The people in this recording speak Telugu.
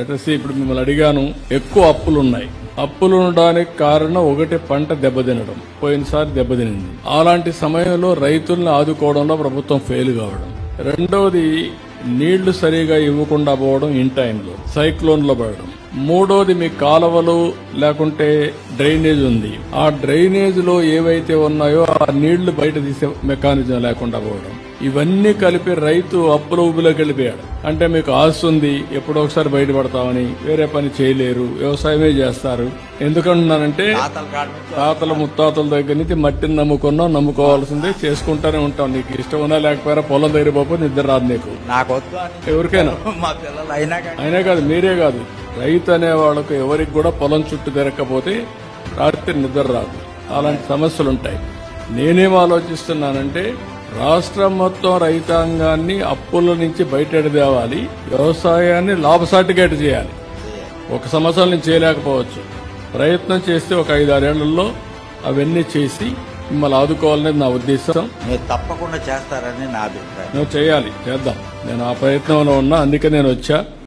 ఇప్పుడు మిమ్మల్ని అడిగాను, ఎక్కువ అప్పులు ఉన్నాయి. అప్పులు ఉండడానికి కారణం ఒకటి, పంట దెబ్బతినడం. పోయినసారి దెబ్బతినింది. అలాంటి సమయంలో రైతుల్ని ఆదుకోవడంలో ప్రభుత్వం ఫెయిల్ కావడం. రెండోది, నీళ్లు సరిగా ఇవ్వకుండా పోవడం, ఇన్ టైంలో సైక్లోన్లో పడడం. మూడోది, మీ కాలువలు లేకుంటే డ్రైనేజ్ ఉంది, ఆ డ్రైనేజ్ లో ఏవైతే ఉన్నాయో ఆ నీళ్లు బయట తీసే మెకానిజం లేకుండా పోవడం. ఇవన్నీ కలిపి రైతు అప్పుల ఊబిలోకి వెళ్ళిపోయాడు. అంటే మీకు ఆశ ఉంది, ఎప్పుడో ఒకసారి బయటపడతామని, వేరే పని చేయలేరు, వ్యవసాయమే చేస్తారు. ఎందుకంటున్నానంటే తాతల ముత్తాతల దగ్గర నుంచి మట్టిని నమ్ముకోవాల్సిందే, చేసుకుంటానే ఉంటాం. నీకు ఇష్టం ఉన్నా లేకపోయినా పొలం దగ్గర పోతే నిద్ర రాదు నీకు, ఎవరికైనా. అయినా కాదు, మీరే కాదు, రైతు అనే వాళ్ళకు ఎవరికి కూడా పొలం చుట్టూ తిరగకపోతే రాత్రి నిద్ర రాదు. అలాంటి సమస్యలుంటాయి. నేనేం ఆలోచిస్తున్నానంటే, రాష్ట్రం మొత్తం రైతాంగాన్ని అప్పుల నుంచి బయటెడదేవాలి, వ్యవసాయాన్ని లాభసాటిగా చేయాలి. ఒక సంవత్సరం నుంచి చేయలేకపోవచ్చు, ప్రయత్నం చేస్తే ఒక 5-6 ఏళ్లలో అవన్నీ చేసి మిమ్మల్ని ఆదుకోవాలనేది నా ఉద్దేశం. మీరు తప్పకుండా చేస్తారని నా అభిప్రాయం. నువ్వు చేయాలి, చేద్దాం. నేను ఆ ప్రయత్నంలో ఉన్నా, అందుకే నేను వచ్చా.